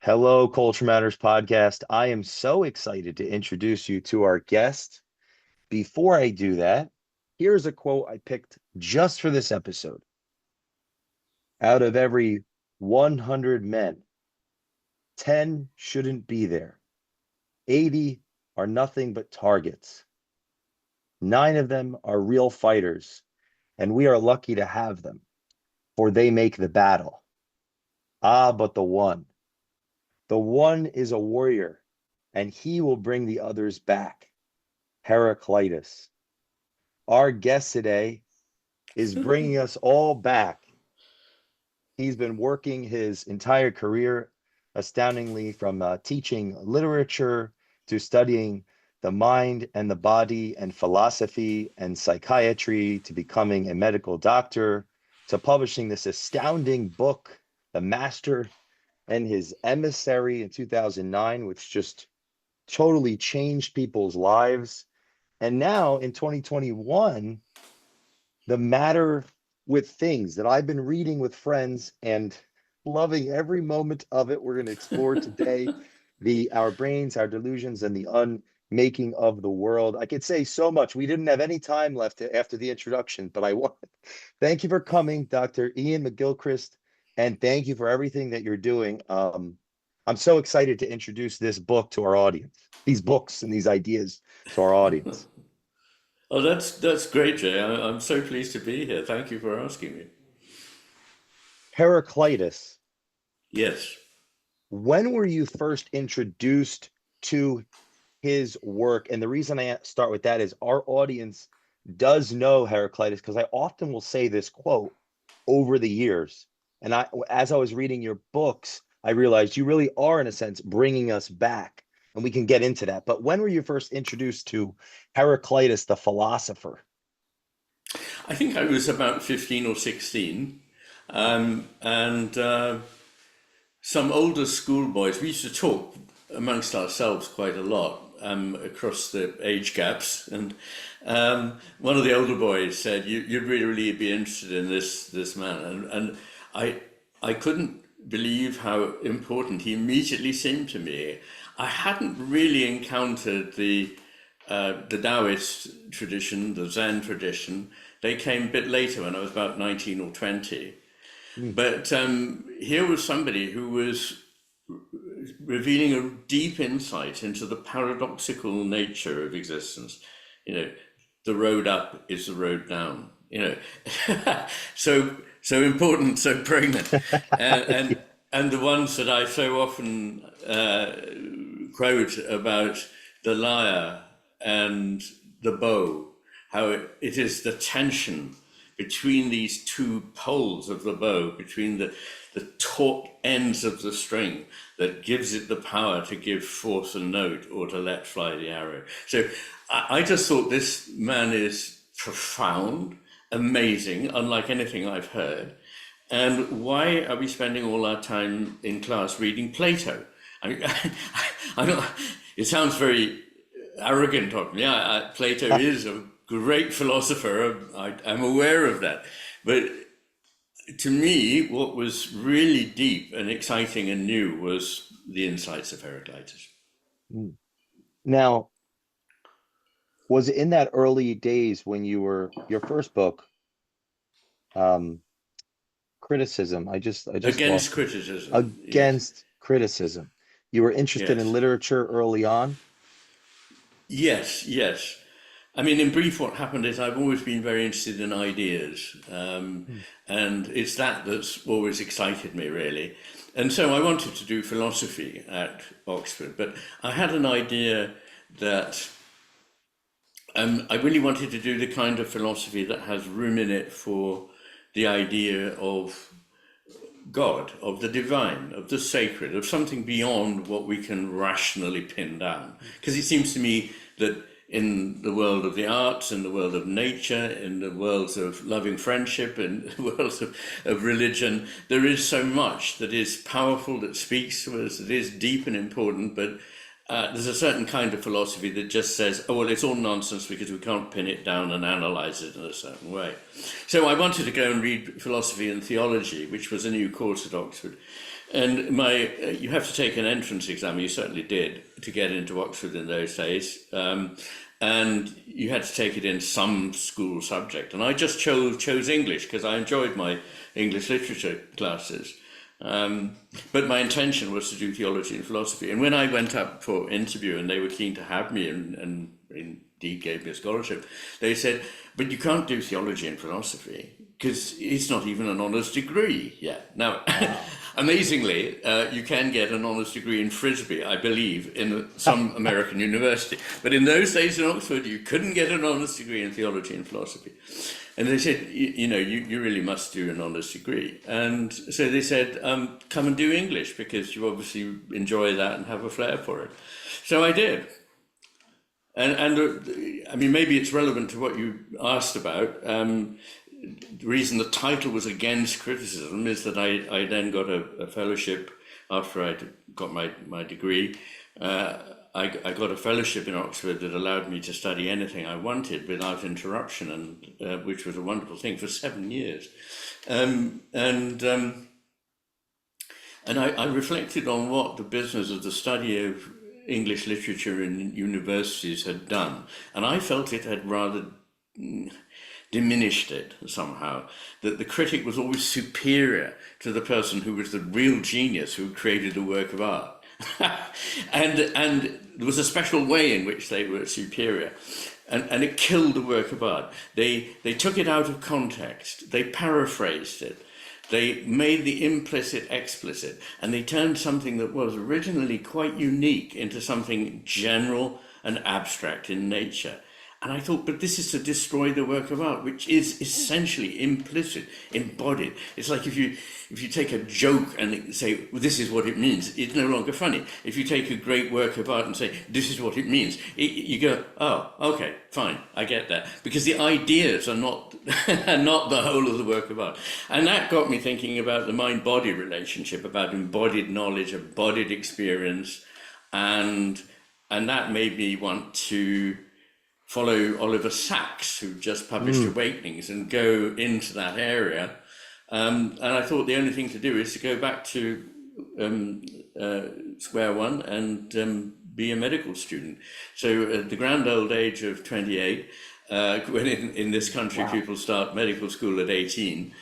Hello, Culture Matters podcast. I am so excited to introduce you to our guest. Before I do that, here's a quote I picked just for this episode. Out of every 100 men, 10 shouldn't be there. 80 are nothing but targets. 9 of them are real fighters, and we are lucky to have them, for they make the battle. Ah, but the one is a warrior, and he will bring the others back. Heraclitus. Our guest today is bringing us all back. He's been working his entire career, astoundingly, from teaching literature to studying the mind and the body and philosophy and psychiatry to becoming a medical doctor to publishing this astounding book, The Master and his Emissary in 2009, which just totally changed people's lives. And now in 2021, the matter with things that I've been reading with friends and loving every moment of it. We're going to explore today the our brains, our delusions, and the unmaking of the world. I could say so much. We didn't have any time left after the introduction, but I want thank you for coming, Dr. Iain McGilchrist, and thank you for everything that you're doing. I'm so excited to introduce this book to our audience, these books and these ideas to our audience. Oh, that's great, Jay. I'm so pleased to be here. Thank you for asking me. Heraclitus, Yes. when were you first introduced to his work? And the reason I start with that is our audience does know Heraclitus because I often will say this quote over the years. And as I was reading your books, I realized you really are, in a sense, bringing us back. And we can get into that. But when were you first introduced to Heraclitus, the philosopher? I think I was about 15 or 16. And some older schoolboys, we used to talk amongst ourselves quite a lot across the age gaps. And one of the older boys said, you'd really be interested in this man. And I couldn't believe how important he immediately seemed to me. I hadn't really encountered the Taoist tradition, the Zen tradition. They came a bit later when I was about 19 or 20. Mm. But here was somebody who was revealing a deep insight into the paradoxical nature of existence. You know, the road up is the road down. You know, so important, so pregnant, and the ones that I so often quote about the lyre and the bow, how it is the tension between these two poles of the bow, between the taut ends of the string that gives it the power to give forth a note or to let fly the arrow. So I just thought this man is profound, amazing, unlike anything I've heard. And why are we spending all our time in class reading Plato? I don't, it sounds very arrogant of me. Plato is a great philosopher. I'm aware of that. But to me, what was really deep and exciting and new was the insights of Heraclitus. Now, was it in that early days when you were your first book, um, criticism? I just Against lost it. criticism, yes. Against criticism. You were interested in Yes. literature early on. Yes, yes. I mean, in brief, what happened is I've always been very interested in ideas, Mm. and it's that's always excited me, really. And so I wanted to do philosophy at Oxford, but I had an idea that I really wanted to do the kind of philosophy that has room in it for the idea of God, of the divine, of the sacred, of something beyond what we can rationally pin down. Because it seems to me that in the world of the arts, in the world of nature, in the worlds of loving friendship, in the worlds of religion, there is so much that is powerful, that speaks to us, that is deep and important, but there's a certain kind of philosophy that just says, oh, well, it's all nonsense because we can't pin it down and analyze it in a certain way. So I wanted to go and read philosophy and theology, which was a new course at Oxford. And you have to take an entrance exam, you certainly did, to get into Oxford in those days. And you had to take it in some school subject. And I just chose English because I enjoyed my English literature classes. But my intention was to do theology and philosophy. And when I went up for interview and they were keen to have me and indeed gave me a scholarship, they said, but you can't do theology and philosophy because it's not even an honours degree yet. Now, amazingly, you can get an honours degree in Frisbee, I believe, in some American university. But in those days in Oxford, you couldn't get an honours degree in theology and philosophy. And they said, you really must do an honours degree. And so they said, come and do English because you obviously enjoy that and have a flair for it. So I did. And I mean, maybe it's relevant to what you asked about. The reason the title was Against Criticism is that I then got a fellowship after I got my degree. I got a fellowship in Oxford that allowed me to study anything I wanted without interruption, and which was a wonderful thing for 7 years. And I reflected on what the business of the study of English literature in universities had done, and I felt it had rather diminished it somehow, that the critic was always superior to the person who was the real genius who created a work of art. and there was a special way in which they were superior, and it killed the work of art. They took it out of context, they paraphrased it, they made the implicit explicit, and they turned something that was originally quite unique into something general and abstract in nature. And I thought, but this is to destroy the work of art, which is essentially implicit, embodied. It's like if you take a joke and say, well, this is what it means, it's no longer funny. If you take a great work of art and say, this is what it means, you go, oh, okay, fine, I get that. Because the ideas are not, are not the whole of the work of art. And that got me thinking about the mind-body relationship, about embodied knowledge, embodied experience, and that made me want to follow Oliver Sacks, who just published Awakenings, and go into that area. And I thought the only thing to do is to go back to square one and be a medical student. So at the grand old age of 28, when in this country people start medical school at 18,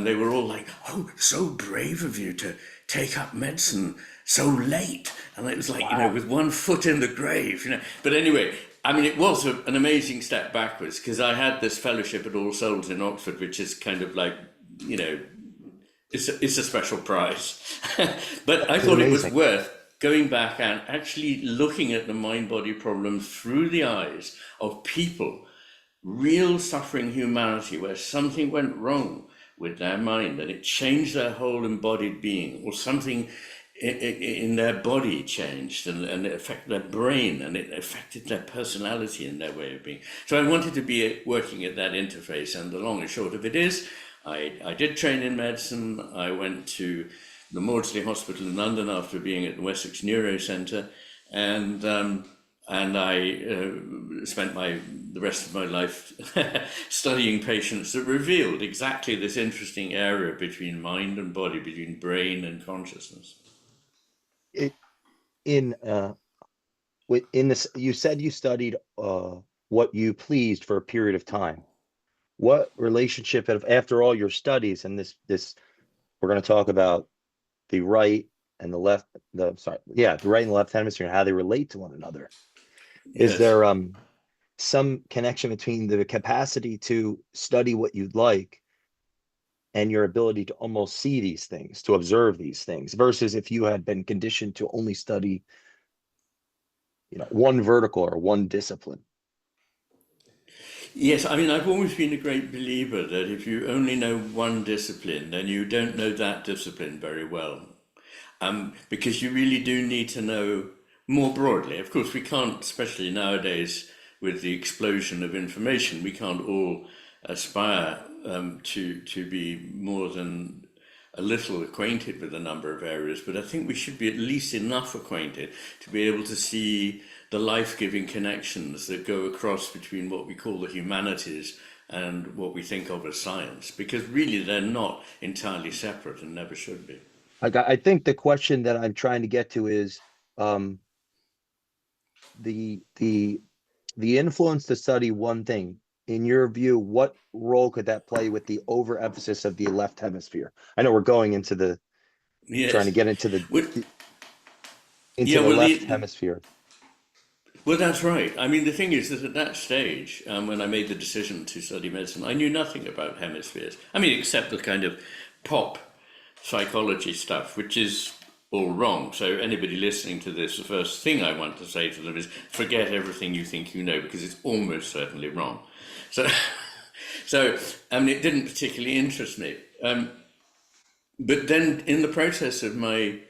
they were all like, oh, so brave of you to take up medicine so late. And it was like, with one foot in the grave, But anyway, I mean, it was an amazing step backwards because I had this fellowship at All Souls in Oxford, which is kind of like, it's a special prize. But I thought it was worth going back and actually looking at the mind-body problem through the eyes of people, real suffering humanity, where something went wrong with their mind and it changed their whole embodied being, or something in their body changed and it affected their brain and it affected their personality and their way of being. So I wanted to be working at that interface, and the long and short of it is I did train in medicine. I went to the Maudsley Hospital in London after being at the Wessex Neuro Centre, and I spent the rest of my life studying patients that revealed exactly this interesting area between mind and body, between brain and consciousness. In this, you said you studied what you pleased for a period of time. What relationship, after all your studies, and this we're going to talk about the right and the left, the right and the left hemisphere and how they relate to one another. Yes. Is there some connection between the capacity to study what you'd like and your ability to almost see these things, to observe these things, versus if you had been conditioned to only study, one vertical or one discipline? Yes, I mean, I've always been a great believer that if you only know one discipline, then you don't know that discipline very well. Because you really do need to know more broadly. Of course, we can't, especially nowadays with the explosion of information, we can't all aspire to be more than a little acquainted with a number of areas, but I think we should be at least enough acquainted to be able to see the life-giving connections that go across between what we call the humanities and what we think of as science, because really they're not entirely separate and never should be. I think the question that I'm trying to get to is um, the the the influence to study one thing. In your view, what role could that play with the overemphasis of the left hemisphere? I know we're going into the trying to Yes. get into Well, into yeah, the well, left hemisphere. well, that's right. I mean, the thing is that at that stage, when I made the decision to study medicine, I knew nothing about hemispheres. I mean, except the kind of pop psychology stuff, which is all wrong. So anybody listening to this, the first thing I want to say to them is forget everything you think you know, because it's almost certainly wrong. So, so I mean, it didn't particularly interest me. But then in the process of my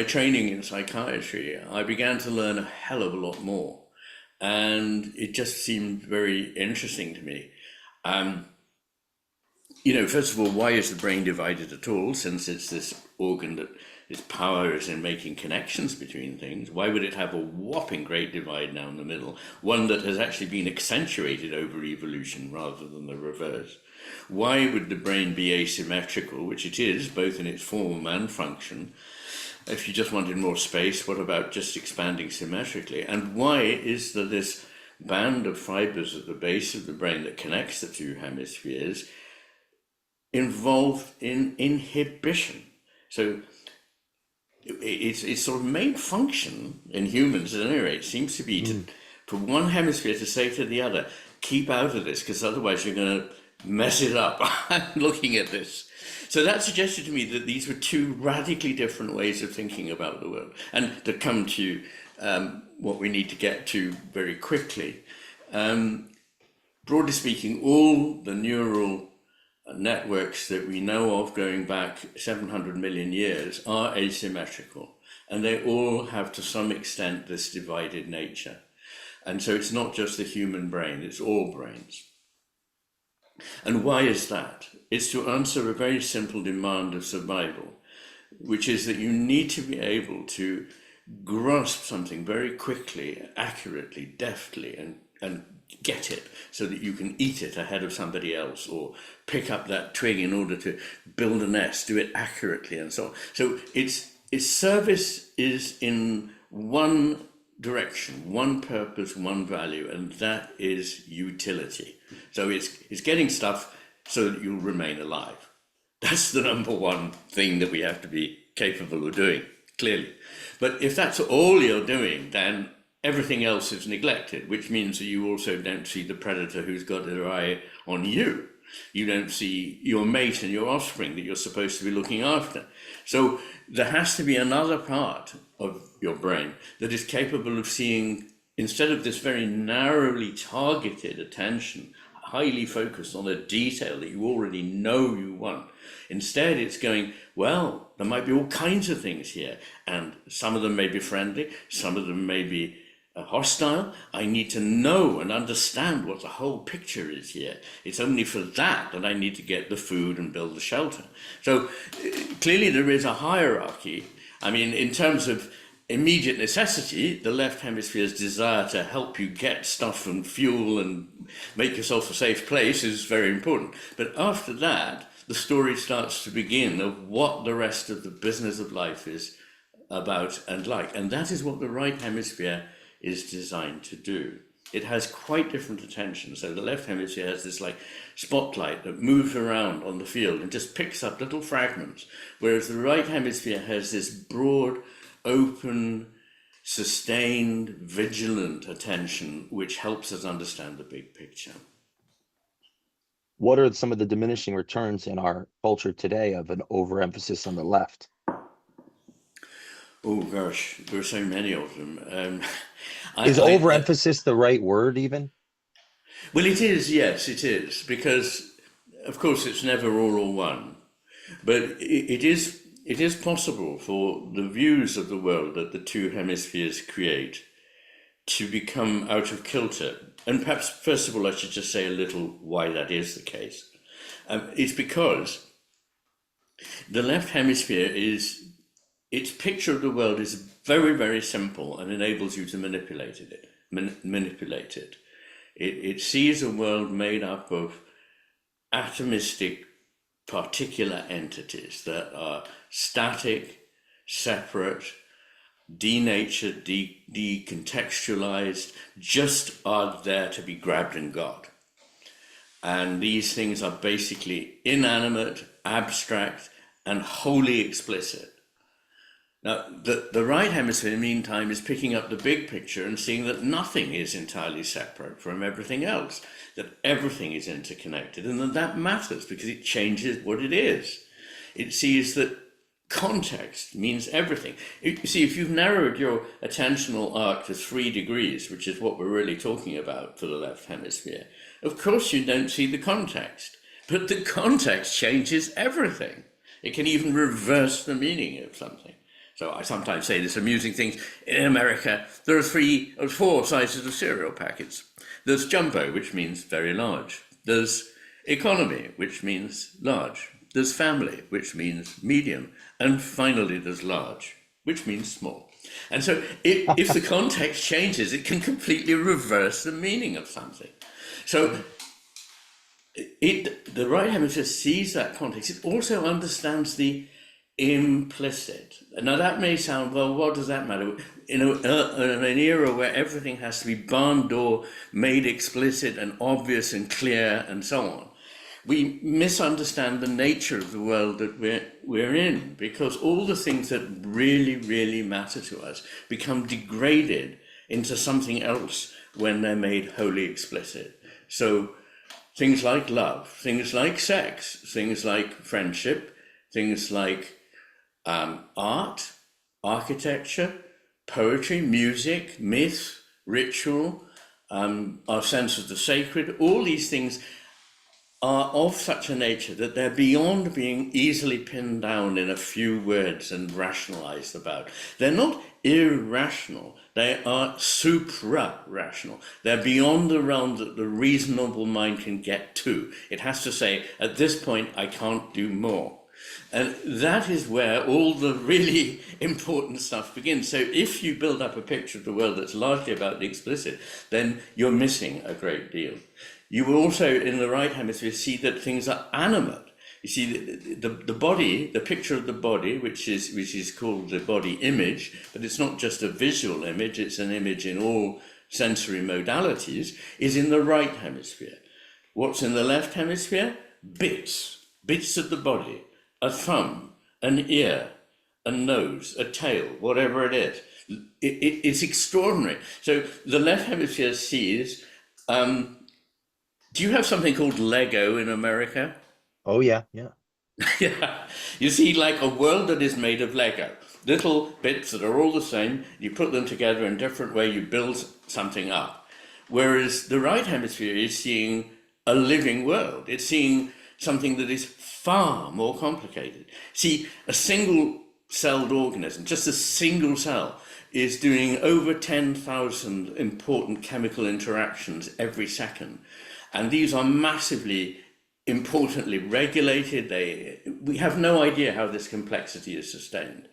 training in psychiatry, I began to learn a hell of a lot more. And it just seemed very interesting to me. First of all, why is the brain divided at all, since it's this organ that its power is in making connections between things? Why would it have a whopping great divide down the middle, one that has actually been accentuated over evolution rather than the reverse? Why would the brain be asymmetrical, which it is, both in its form and function? If you just wanted more space, what about just expanding symmetrically? And why is there this band of fibers at the base of the brain that connects the two hemispheres involved in inhibition? So its sort of main function in humans, at any rate, seems to be to, for one hemisphere to say to the other, keep out of this, because otherwise you're going to mess it up. I'm looking at this. So that suggested to me that these were two radically different ways of thinking about the world. And to come to what we need to get to very quickly, broadly speaking, all the neural networks that we know of going back 700 million years are asymmetrical, and they all have to some extent this divided nature. And so it's not just the human brain, it's all brains. And why is that? It's to answer a very simple demand of survival, which is that you need to be able to grasp something very quickly, accurately, deftly, and get it so that you can eat it ahead of somebody else, or pick up that twig in order to build a nest, do it accurately, and so on. So its service is in one direction, one purpose, one value, and that is utility. So it's getting stuff so that you'll remain alive. That's the number one thing that we have to be capable of doing, clearly. But if that's all you're doing, then everything else is neglected, which means that you also don't see the predator who's got their eye on you. You don't see your mate and your offspring that you're supposed to be looking after. So there has to be another part of your brain that is capable of seeing, instead of this very narrowly targeted attention, highly focused on a detail that you already know you want. Instead, it's going, well, there might be all kinds of things here, and some of them may be friendly, some of them may be hostile. I need to know and understand what the whole picture is here. It's only for that that I need to get the food and build the shelter. So clearly there is a hierarchy. I mean, in terms of immediate necessity, the left hemisphere's desire to help you get stuff and fuel and make yourself a safe place is very important. But after that, the story starts to begin of what the rest of the business of life is about and like. And that is what the right hemisphere is designed to do. It has quite different attention. So the left hemisphere has this like spotlight that moves around on the field and just picks up little fragments, whereas the right hemisphere has this broad, open, sustained, vigilant attention, which helps us understand the big picture. What are some of the diminishing returns in our culture today of an overemphasis on the left? Oh gosh, there are so many of them. Is I overemphasis the right word even? well, it is. Yes, it is, because of course it's never all or one, but it is possible for the views of the world that the two hemispheres create to become out of kilter. And perhaps first of all, I should just say a little why that is the case. It's because The left hemisphere is, its picture of the world is very, very simple and enables you to manipulate it. It sees a world made up of atomistic particular entities that are static, separate, denatured, decontextualized, just are there to be grabbed and got. And these things are basically inanimate, abstract, and wholly explicit. Now, the right hemisphere, in the meantime, is picking up the big picture and seeing that nothing is entirely separate from everything else, that everything is interconnected, and that matters because it changes what it is. It sees that context means everything. You see, if you've narrowed your attentional arc to 3 degrees, which is what we're really talking about for the left hemisphere, of course you don't see the context. But the context changes everything. It can even reverse the meaning of something. So I sometimes say this amusing thing. In America, there are 3 or 4 sizes of cereal packets. There's jumbo, which means very large. There's economy, which means large. There's family, which means medium. And finally, there's large, which means small. And so if the context changes, it can completely reverse the meaning of something. So the right hemisphere sees that context. It also understands the implicit. Now that may sound, well, what does that matter? In an era where everything has to be barn door made explicit and obvious and clear and so on, we misunderstand the nature of the world that we're in, because all the things that really, really matter to us become degraded into something else when they're made wholly explicit. So things like love, things like sex, things like friendship, things like art, architecture, poetry, music, myth, ritual, our sense of the sacred, all these things are of such a nature that they're beyond being easily pinned down in a few words and rationalized about. They're not irrational, they are supra-rational. They're beyond the realm that the reasonable mind can get to. It has to say, at this point, I can't do more. And that is where all the really important stuff begins. So if you build up a picture of the world that's largely about the explicit, then you're missing a great deal. You will also, in the right hemisphere, see that things are animate. You see, the body, the picture of the body, which is called the body image, but it's not just a visual image, it's an image in all sensory modalities, is in the right hemisphere. What's in the left hemisphere? Bits of the body. A thumb, an ear, a nose, a tail, whatever it is. It's extraordinary. So the left hemisphere sees, do you have something called Lego in America? Oh yeah, yeah. Yeah. You see like a world that is made of Lego. Little bits that are all the same, you put them together in a different way, you build something up. Whereas the right hemisphere is seeing a living world. It's seeing something that is far more complicated. See, a single-celled organism, just a single cell, is doing over 10,000 important chemical interactions every second. And these are massively, importantly regulated. We have no idea how this complexity is sustained.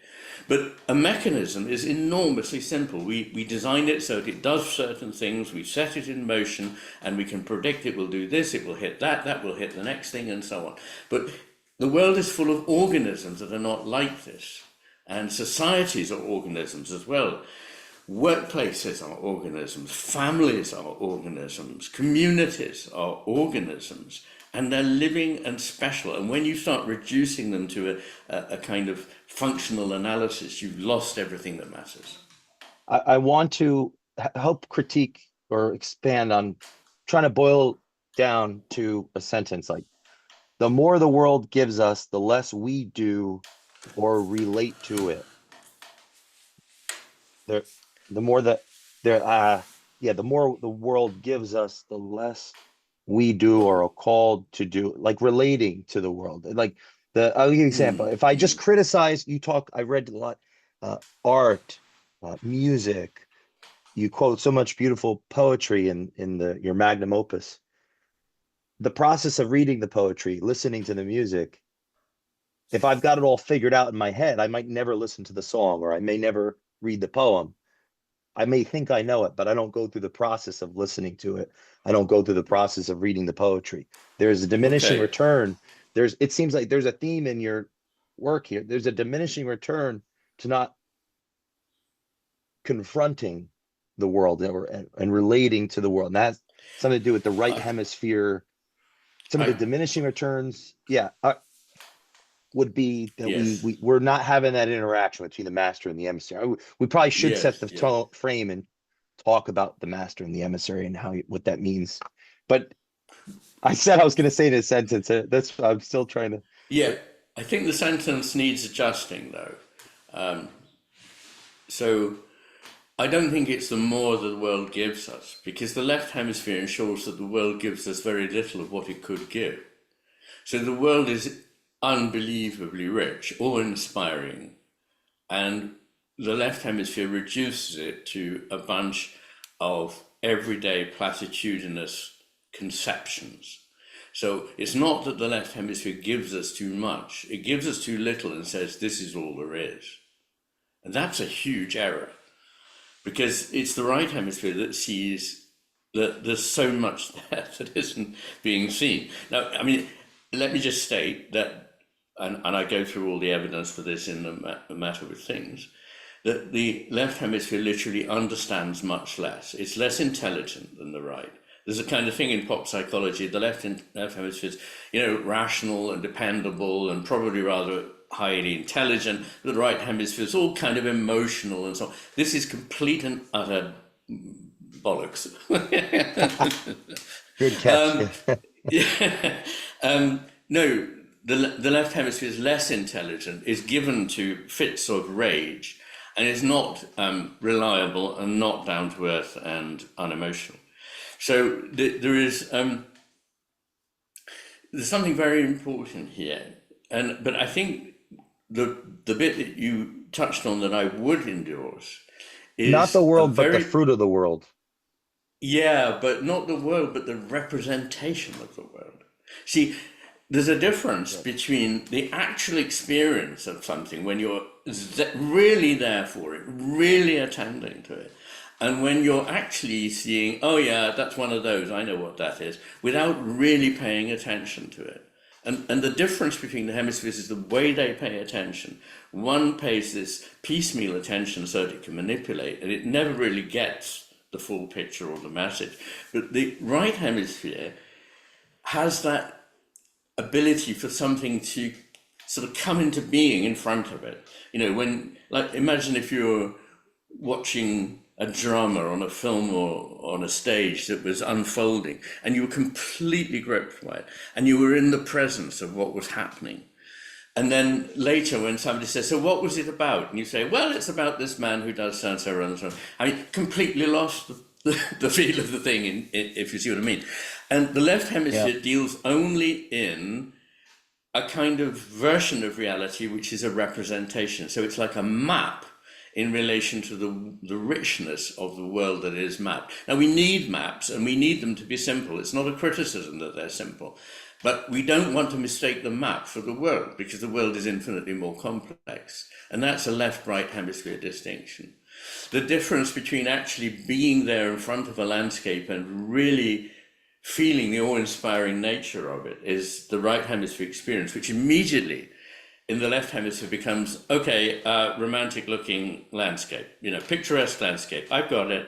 But a mechanism is enormously simple. We design it so that it does certain things, we set it in motion, and we can predict it will do this, it will hit that, that will hit the next thing, and so on. But the world is full of organisms that are not like this. And societies are organisms as well. Workplaces are organisms, families are organisms, communities are organisms, and they're living and special. And when you start reducing them to a kind of functional analysis, you've lost everything that matters. I want to help critique or expand on trying to boil down to a sentence like, the more the world gives us, the less we do or relate to it. The the more that there yeah, the more the world gives us, the less we do or are called to do, like relating to the world. Like I'll give you an example. If I just criticize, I read a lot, art, music, you quote so much beautiful poetry in your magnum opus. The process of reading the poetry, listening to the music, If I've got it all figured out in my head, I might never listen to the song, or I may never read the poem. I may think I know it, but I don't go through the process of listening to it. I don't go through the process of reading the poetry. There's a diminishing Okay. return. It seems like there's a theme in your work here. There's a diminishing return to not confronting the world, and relating to the world. And that's something to do with the right I, hemisphere. Some of the I, diminishing returns, yeah, would be that yes, we're not having that interaction between the master and the emissary. We probably should set yes, the yes. frame and talk about the master and the emissary and what that means. But I said I was going to say in a sentence. That's I'm still trying to. Yeah, But I think the sentence needs adjusting though. So I don't think it's the more that the world gives us, because the left hemisphere ensures that the world gives us very little of what it could give. So the world is unbelievably rich, awe-inspiring, and the left hemisphere reduces it to a bunch of everyday platitudinous conceptions. So it's not that the left hemisphere gives us too much, it gives us too little and says this is all there is. And that's a huge error, because it's the right hemisphere that sees that there's so much there that isn't being seen. Now, I mean, let me just state that, and I go through all the evidence for this in the Matter with Things, that the left hemisphere literally understands much less. It's less intelligent than the right. There's a kind of thing in pop psychology, the left hemisphere is, rational and dependable and probably rather highly intelligent. The right hemisphere is all kind of emotional and so on. This is complete and utter bollocks. good catch. Yeah. No, the left hemisphere is less intelligent, is given to fits of rage, and is not reliable and not down to earth and unemotional. So there's something very important here, but I think the bit that you touched on that I would endorse Not the is a world, but the very, fruit of the world. yeah, but not the world, but the representation of the world. See, there's a difference Yes. between the actual experience of something when you're really there for it, really attending to it, and when you're actually seeing, oh yeah, that's one of those, I know what that is, without really paying attention to it. And the difference between the hemispheres is the way they pay attention. One pays this piecemeal attention so that it can manipulate, and it never really gets the full picture or the message. But the right hemisphere has that ability for something to sort of come into being in front of it. When, like, imagine if you're watching a drama on a film or on a stage that was unfolding and you were completely gripped by it and you were in the presence of what was happening. And then later when somebody says, so what was it about? And you say, well, it's about this man who does so and so and so. I mean, completely lost the feel of the thing, if you see what I mean. And the left Yeah. hemisphere deals only in a kind of version of reality, which is a representation. So it's like a map in relation to the richness of the world that is mapped. Now, we need maps, and we need them to be simple. It's not a criticism that they're simple. But we don't want to mistake the map for the world, because the world is infinitely more complex. And that's a left-right hemisphere distinction. The difference between actually being there in front of a landscape and really feeling the awe-inspiring nature of it is the right hemisphere experience, which immediately in the left hemisphere becomes, okay, romantic looking landscape, picturesque landscape. I've got it,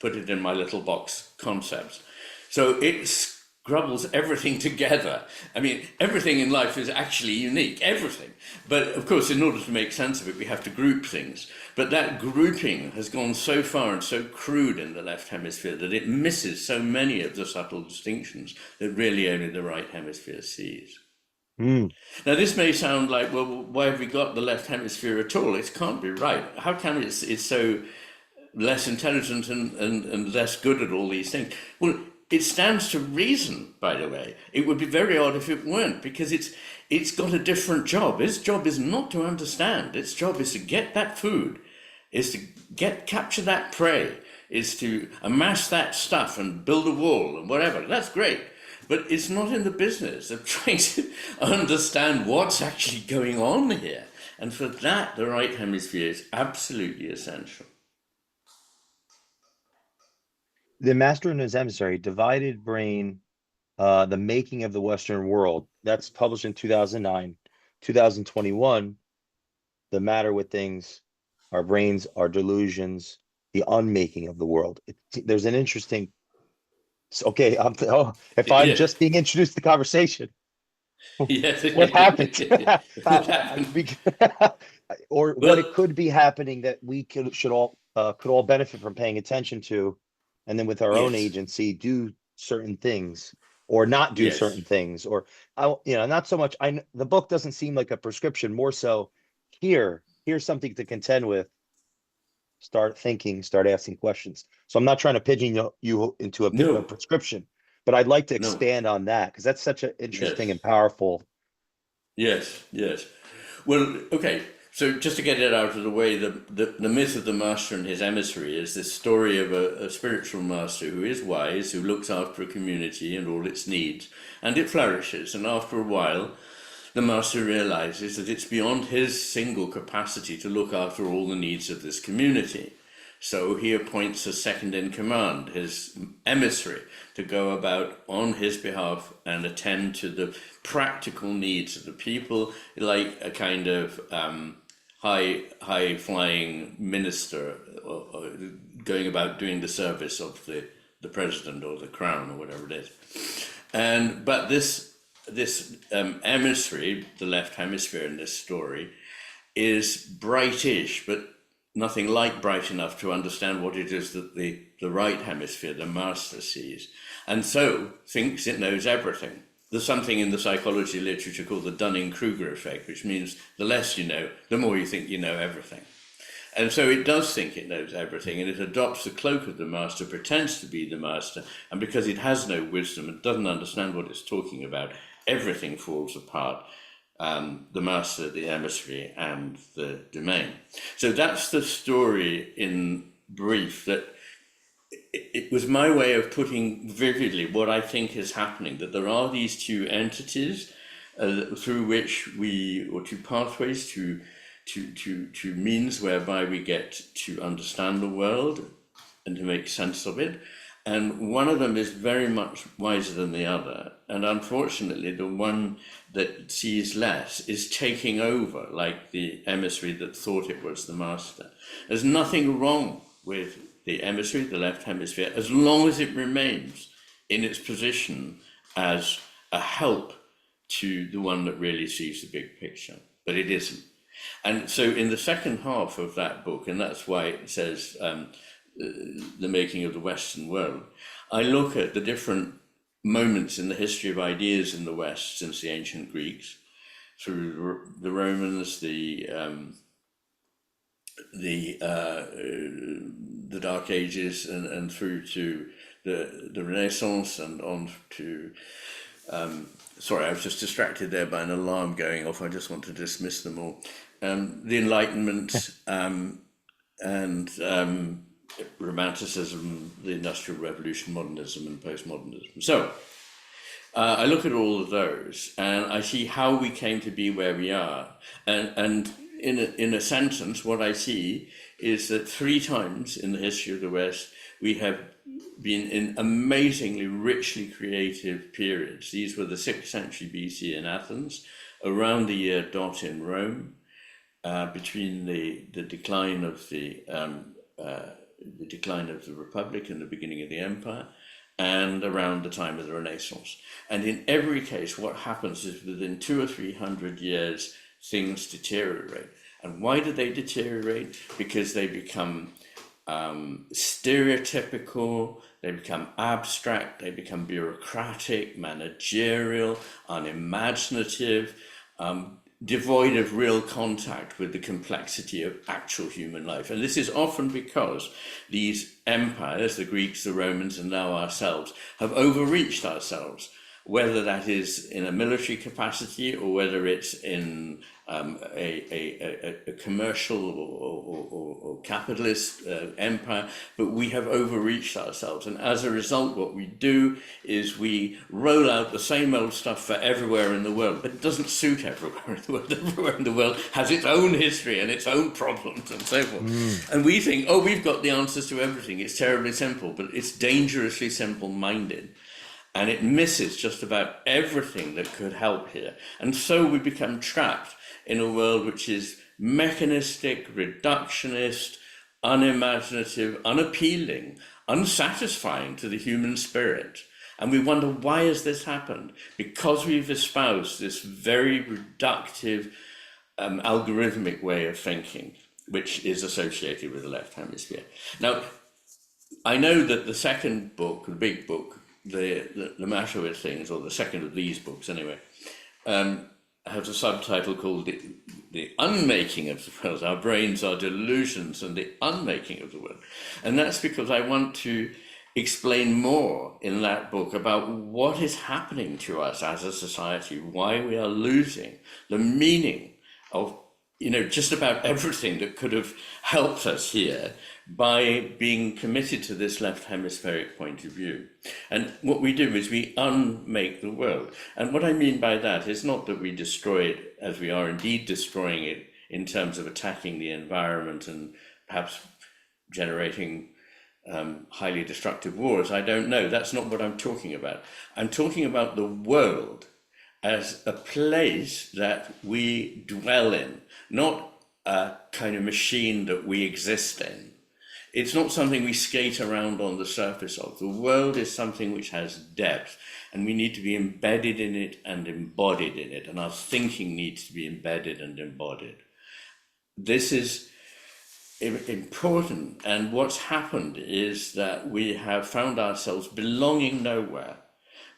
put it in my little box concepts. So it scrubbles everything together. I mean, everything in life is actually unique, everything. But of course, in order to make sense of it, we have to group things. But that grouping has gone so far and so crude in the left hemisphere that it misses so many of the subtle distinctions that really only the right hemisphere sees. Mm. Now, this may sound like, well, why have we got the left hemisphere at all? It can't be right. How come it's so less intelligent and less good at all these things? Well, it stands to reason, by the way. It would be very odd if it weren't, because it's got a different job. Its job is not to understand. Its job is to get that food, is to capture that prey, is to amass that stuff and build a wall and whatever. That's great. but it's not in the business of trying to understand what's actually going on here. And for that, the right hemisphere is absolutely essential. The Master and His Emissary, Divided Brain, The Making of the Western World. That's published in 2009. 2021, The Matter with Things, Our Brains, Our Delusions, The Unmaking of the World. There's an interesting, okay, if I'm Yeah, just being introduced to the conversation, yes. what happened? What happened? Or what it Well, could be happening that we could all benefit from paying attention to, and then with our own yes, agency do certain things or not do yes. certain things, or not so much. The book doesn't seem like a prescription, more so here's something to contend with. Start thinking, start asking questions. So I'm not trying to pigeon you into a No, prescription, but I'd like to no. expand on that because that's such an interesting Yes, and powerful. yes, yes. Well, okay. So just to get it out of the way, the myth of the master and his emissary is this story of a spiritual master who is wise, who looks after a community and all its needs, and it flourishes. And after a while, the master realizes that it's beyond his single capacity to look after all the needs of this community. So he appoints a second in command, his emissary, to go about on his behalf and attend to the practical needs of the people, like a kind of high flying minister, or going about doing the service of the president or the crown or whatever it is. But this emissary, the left hemisphere in this story, is brightish, but nothing like bright enough to understand what it is that the right hemisphere, the master, sees, and so thinks it knows everything. There's something in the psychology literature called the Dunning-Kruger effect, which means the less you know, the more you think you know everything. And so it does think it knows everything, and it adopts the cloak of the master, pretends to be the master, and because it has no wisdom and doesn't understand what it's talking about, everything falls apart. The master, the emissary, and the domain. So that's the story in brief. That it was my way of putting vividly what I think is happening, that there are these two entities through which or two pathways to means whereby we get to understand the world and to make sense of it. And one of them is very much wiser than the other. And unfortunately, the one that sees less is taking over, like the emissary that thought it was the master. There's nothing wrong with the emissary, the left hemisphere, as long as it remains in its position as a help to the one that really sees the big picture. But it isn't. And so in the second half of that book, and that's why it says the making of the Western world, I look at the different moments in the history of ideas in the West since the ancient Greeks, through the Romans, the Dark Ages, and through to the Renaissance, and on to sorry, I was just distracted there by an alarm going off. I just want to dismiss them all. The Enlightenment, and Romanticism, the Industrial Revolution, modernism, and postmodernism. So I look at all of those and I see how we came to be where we are. And in a sentence, what I see is that 3 times in the history of the West, we have been in amazingly richly creative periods. These were the 6th century BC in Athens, around the year dot in Rome, between the decline of the Republic and the beginning of the Empire, and around the time of the Renaissance. And in every case, what happens is within 200 or 300 years, things deteriorate. And why do they deteriorate? Because they become stereotypical, they become abstract, they become bureaucratic, managerial, unimaginative, devoid of real contact with the complexity of actual human life. And this is often because these empires, the Greeks, the Romans, and now ourselves, have overreached ourselves. whether that is in a military capacity or whether it's in a commercial or capitalist empire, but we have overreached ourselves. And as a result, what we do is we roll out the same old stuff for everywhere in the world, but it doesn't suit everywhere in the world. Everywhere in the world has its own history and its own problems and so forth. And we think, oh, we've got the answers to everything. It's terribly simple, but it's dangerously simple-minded. And it misses just about everything that could help here. And so we become trapped in a world which is mechanistic, reductionist, unimaginative, unappealing, unsatisfying to the human spirit. And we wonder, why has this happened? Because we've espoused this very reductive, algorithmic way of thinking, which is associated with the left hemisphere. Now, I know that the second book, the big book, the matter with things, or the second of these books anyway, has a subtitle called the Unmaking of the World. Our brains are delusions and the unmaking of the world. And that's because I want to explain more in that book about what is happening to us as a society, why we are losing the meaning of, just about everything that could have helped us here by being committed to this left hemispheric point of view. And what we do is we unmake the world. And what I mean by that is not that we destroy it, as we are indeed destroying it in terms of attacking the environment and perhaps generating highly destructive wars. I don't know. That's not what I'm talking about. I'm talking about the world as a place that we dwell in, not a kind of machine that we exist in. It's not something we skate around on the surface of. The world is something which has depth, and we need to be embedded in it and embodied in it, and our thinking needs to be embedded and embodied. This is important, and what's happened is that we have found ourselves belonging nowhere.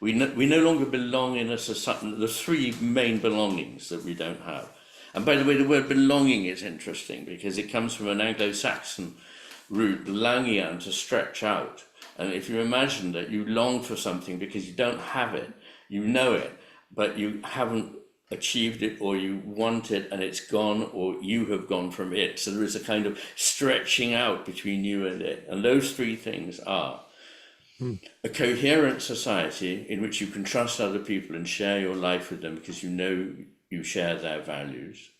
We no longer belong in a society. The three main belongings that we don't have. And by the way, the word belonging is interesting because it comes from an Anglo-Saxon root, langian, to stretch out. And if you imagine that you long for something because you don't have it, you know it, but you haven't achieved it, or you want it and it's gone, or you have gone from it. So there is a kind of stretching out between you and it. And those three things are a coherent society in which you can trust other people and share your life with them because you know you share their values.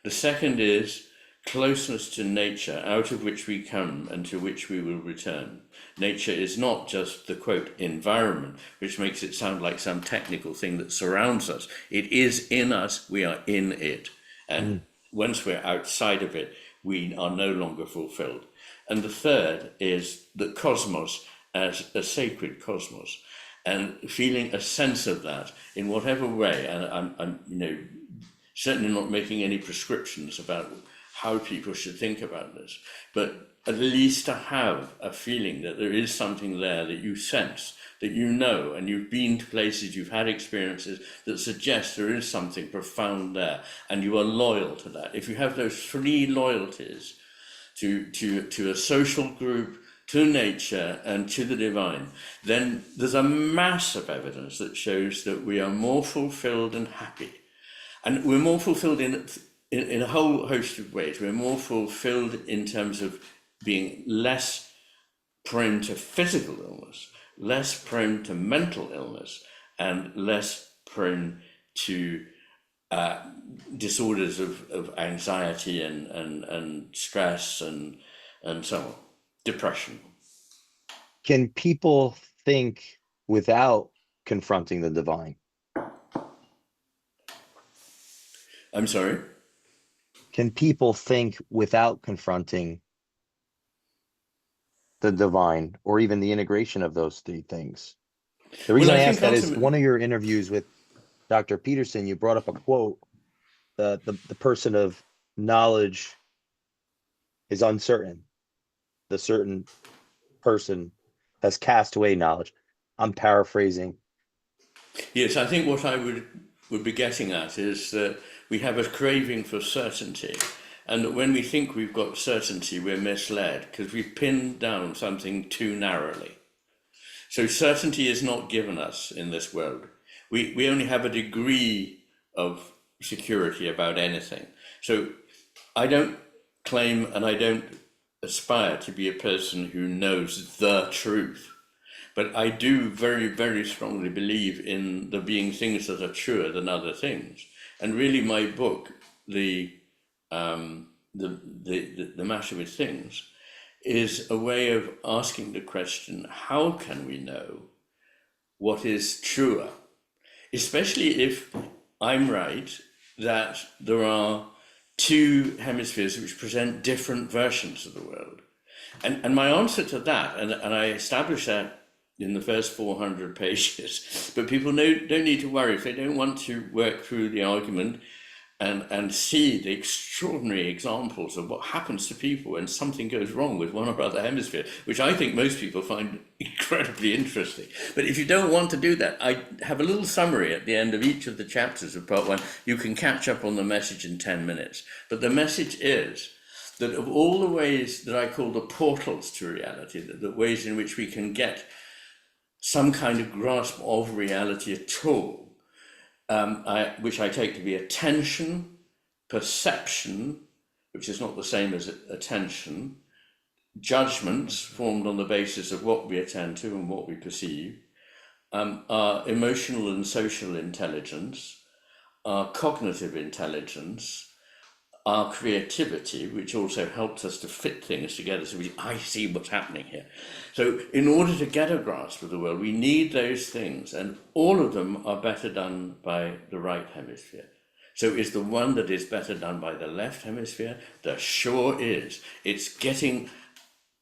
The second is closeness to nature, out of which we come and to which we will return. Nature is not just the, quote, environment, which makes it sound like some technical thing that surrounds us. It is in us, we are in it. And once we're outside of it, we are no longer fulfilled. And the third is the cosmos as a sacred cosmos, and feeling a sense of that in whatever way. And I'm certainly not making any prescriptions about how people should think about this, but at least to have a feeling that there is something there that you sense, that you know, and you've been to places, you've had experiences that suggest there is something profound there, and you are loyal to that. If you have those three loyalties to a social group, to nature, and to the divine, then there's a mass of evidence that shows that we are more fulfilled and happy. And we're more fulfilled in a whole host of ways. We're more fulfilled in terms of being less prone to physical illness, less prone to mental illness, and less prone to disorders of anxiety and stress and so on, depression. Can people think without confronting the divine? I'm sorry? Can people think without confronting the divine, or even the integration of those three things? The reason I ask that is one of your interviews with Dr. Peterson, you brought up a quote, the person of knowledge is uncertain. The certain person has cast away knowledge. I'm paraphrasing. Yes, I think what I would be getting at is that we have a craving for certainty, and that when we think we've got certainty, we're misled because we've pinned down something too narrowly. So certainty is not given us in this world. We only have a degree of security about anything. So I don't claim and I don't aspire to be a person who knows the truth. But I do very, very strongly believe in there being things that are truer than other things. And really, my book, the matter with things, is a way of asking the question: how can we know what is truer? Especially if I'm right that there are two hemispheres which present different versions of the world. And my answer to that, and I established that in the first 400 pages, but people don't need to worry if they don't want to work through the argument and see the extraordinary examples of what happens to people when something goes wrong with one or other hemisphere, which I think most people find incredibly interesting. But if you don't want to do that, I have a little summary at the end of each of the chapters of part one. You can catch up on the message in 10 minutes. But the message is that of all the ways that I call the portals to reality, the ways in which we can get some kind of grasp of reality at all, which I take to be attention, perception, which is not the same as attention, judgments formed on the basis of what we attend to and what we perceive, our emotional and social intelligence, our cognitive intelligence, our creativity, which also helps us to fit things together so I see what's happening here. So in order to get a grasp of the world, we need those things, and all of them are better done by the right hemisphere. So is the one that is better done by the left hemisphere? There sure is. It's getting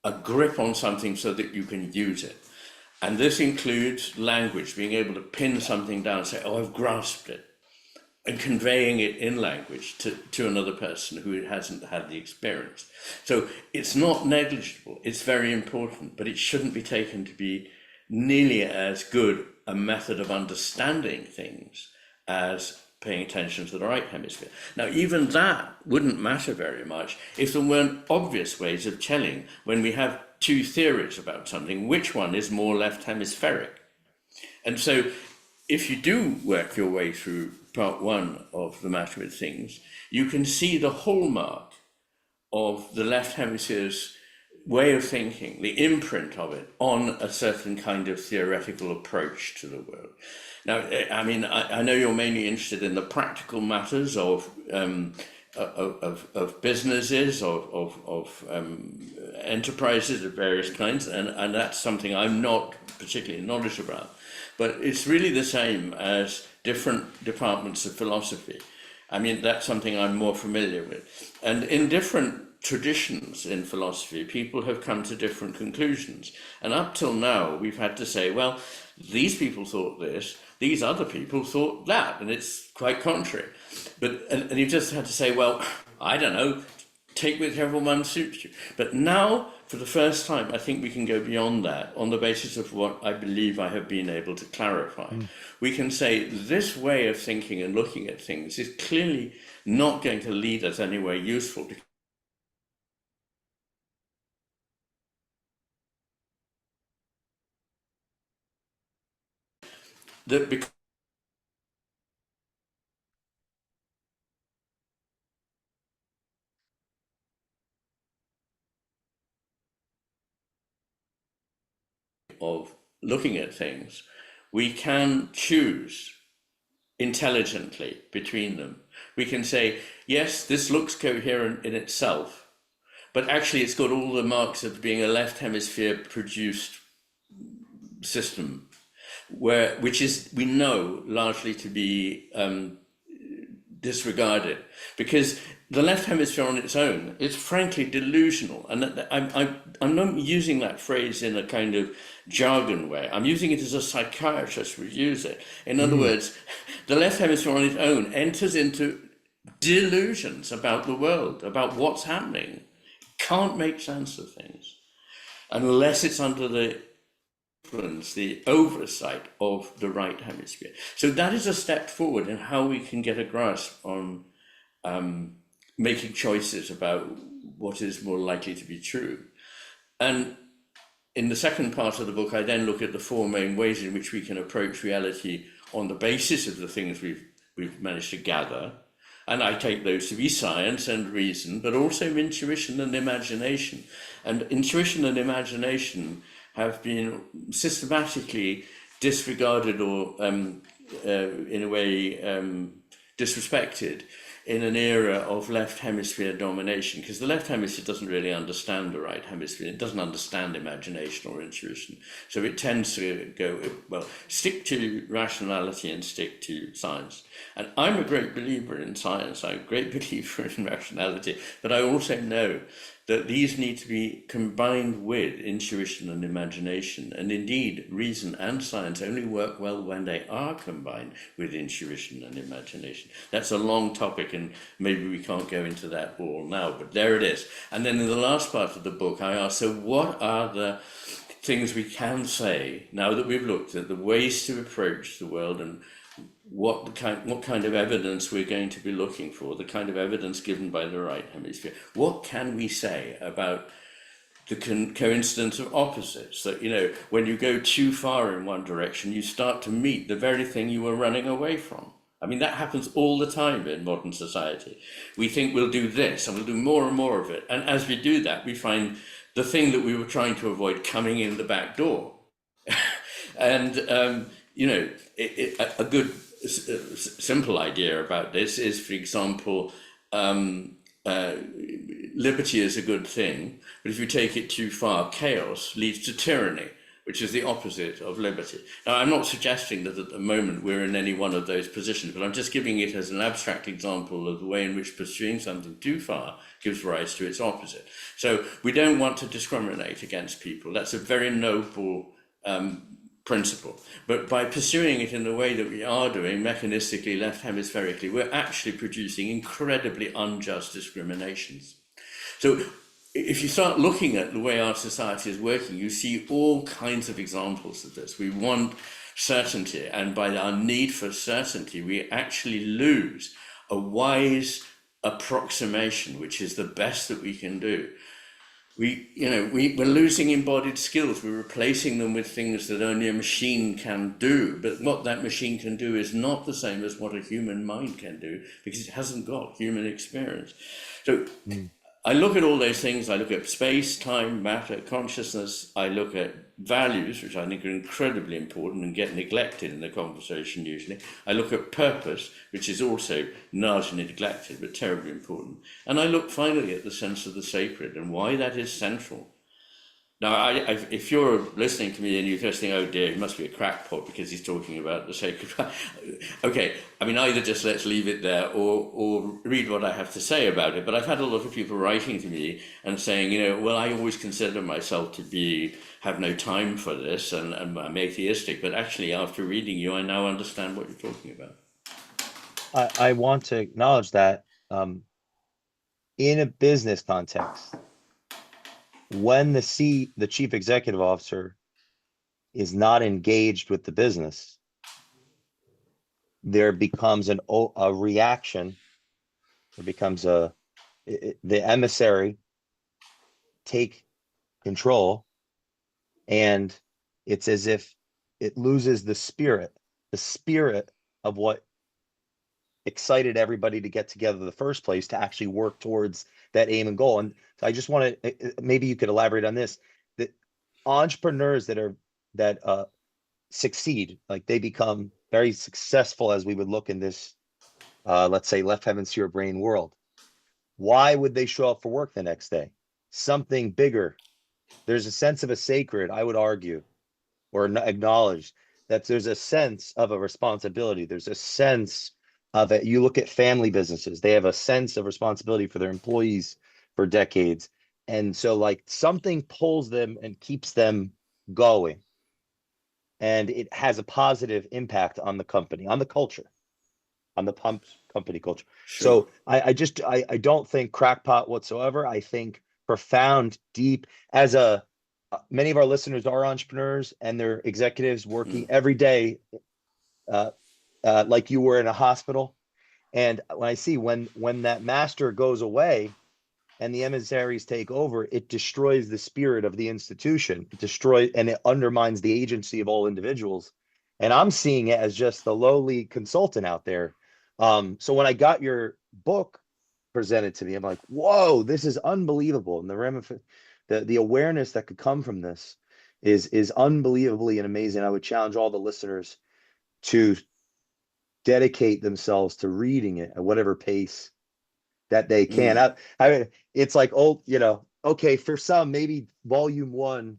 a grip on something so that you can use it. And this includes language, being able to pin something down and say, oh, I've grasped it, and conveying it in language to another person who hasn't had the experience. So it's not negligible, it's very important, but it shouldn't be taken to be nearly as good a method of understanding things as paying attention to the right hemisphere. Now, even that wouldn't matter very much if there weren't obvious ways of telling, when we have two theories about something, which one is more left hemispheric. And so if you do work your way through part one of The Matter with Things, you can see the hallmark of the left hemisphere's way of thinking, the imprint of it on a certain kind of theoretical approach to the world. Now, I mean, I know you're mainly interested in the practical matters of businesses, of enterprises of various kinds, and that's something I'm not particularly knowledgeable about. But it's really the same as different departments of philosophy. I mean, that's something I'm more familiar with. And in different traditions in philosophy, people have come to different conclusions. And up till now, we've had to say, well, these people thought this, these other people thought that, and it's quite contrary. And you just had to say, well, I don't know, take whichever one suits you. But now, for the first time, I think we can go beyond that on the basis of what I believe I have been able to clarify. We can say this way of thinking and looking at things is clearly not going to lead us anywhere useful. That because of looking at things, we can choose intelligently between them. We can say, yes, this looks coherent in itself, but actually it's got all the marks of being a left hemisphere produced system, which is, we know, largely to be disregarded, because the left hemisphere on its own is frankly delusional. And I'm not using that phrase in a kind of jargon way. I'm using it as a psychiatrist would use it. In other words, the left hemisphere on its own enters into delusions about the world, about what's happening, can't make sense of things unless it's under the oversight of the right hemisphere. So that is a step forward in how we can get a grasp on making choices about what is more likely to be true. And in the second part of the book, I then look at the four main ways in which we can approach reality on the basis of the things we've managed to gather. And I take those to be science and reason, but also intuition and imagination. And intuition and imagination have been systematically disregarded or, in a way, disrespected in an era of left hemisphere domination, because the left hemisphere doesn't really understand the right hemisphere. It doesn't understand imagination or intuition. So it tends to go, well, stick to rationality and stick to science. And I'm a great believer in science. I'm a great believer in rationality, but I also know that these need to be combined with intuition and imagination. And indeed, reason and science only work well when they are combined with intuition and imagination. That's a long topic, and maybe we can't go into that all now, but there it is. And then in the last part of the book, I ask, so what are the things we can say, now that we've looked at the ways to approach the world and what kind of evidence we're going to be looking for, the kind of evidence given by the right hemisphere. What can we say about the coincidence of opposites? That, you know, when you go too far in one direction, you start to meet the very thing you were running away from. I mean, that happens all the time in modern society. We think we'll do this and we'll do more and more of it. And as we do that, we find the thing that we were trying to avoid coming in the back door. And, you know, a good simple idea about this is, for example, liberty is a good thing, but if you take it too far, chaos leads to tyranny, which is the opposite of liberty. Now, I'm not suggesting that at the moment we're in any one of those positions, but I'm just giving it as an abstract example of the way in which pursuing something too far gives rise to its opposite. So we don't want to discriminate against people. That's a very noble principle. But by pursuing it in the way that we are doing, mechanistically, left hemispherically, we're actually producing incredibly unjust discriminations. So if you start looking at the way our society is working, you see all kinds of examples of this. We want certainty, and by our need for certainty, we actually lose a wise approximation, which is the best that we can do. We're losing embodied skills. We're replacing them with things that only a machine can do. But what that machine can do is not the same as what a human mind can do, because it hasn't got human experience. So I look at all those things. I look at space, time, matter, consciousness. I look at values, which I think are incredibly important and get neglected in the conversation usually. I look at purpose, which is also largely neglected, but terribly important. And I look finally at the sense of the sacred and why that is central. Now, if you're listening to me and you're just thinking, oh dear, he must be a crackpot because he's talking about the sacred. Okay, I mean, either just let's leave it there or read what I have to say about it. But I've had a lot of people writing to me and saying, well, I always consider myself to have no time for this and I'm atheistic. But actually, after reading you, I now understand what you're talking about. I want to acknowledge that in a business context, when the chief executive officer is not engaged with the business, there becomes a reaction. There becomes the emissary take control, and it's as if it loses the spirit of what excited everybody to get together in the first place to actually work towards that aim and goal. And so I just want to, maybe you could elaborate on this, that entrepreneurs that succeed, like they become very successful, as we would look in this, let's say, left hemisphere brain world. Why would they show up for work the next day? Something bigger. There's a sense of a sacred, I would argue, or acknowledge that there's a sense of a responsibility. There's a sense of it. You look at family businesses, they have a sense of responsibility for their employees for decades. And so like something pulls them and keeps them going. And it has a positive impact on the company, on the culture, on the company culture. Sure. So I don't think crackpot whatsoever. I think profound, deep, as many of our listeners are entrepreneurs and they're executives working every day, like you were in a hospital. And when I see when that master goes away and the emissaries take over, it destroys the spirit of the institution. It destroys and it undermines the agency of all individuals. And I'm seeing it as just the lowly consultant out there. So when I got your book presented to me, I'm like, whoa, this is unbelievable. And the awareness that could come from this is unbelievably and amazing. I would challenge all the listeners to dedicate themselves to reading it at whatever pace that they can. Mm. I mean, it's like old, okay, for some, maybe volume one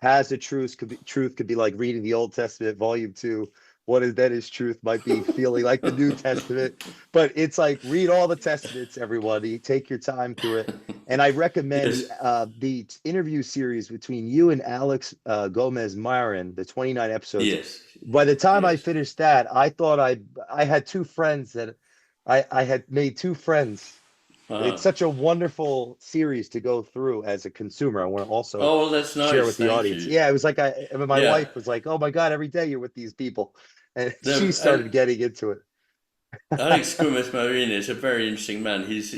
has the truth could be like reading the Old Testament. Volume two, what is that is truth might be feeling like the New Testament. But it's like read all the testaments, everybody. Take your time through it. And I recommend Yes. the interview series between you and Alex Gomez Myron, the 29 episodes. Yes. By the time I Yes. finished that, I thought I had two friends that I had made two friends. It's Ah. such a wonderful series to go through as a consumer. I want to also Oh, well, that's share nice. with the Thank audience. you. Yeah, it was like my Yeah. wife was like, "Oh my God, every day you're with these people," and she No, and started getting into it. Alex Gomez Marin is a very interesting man. He's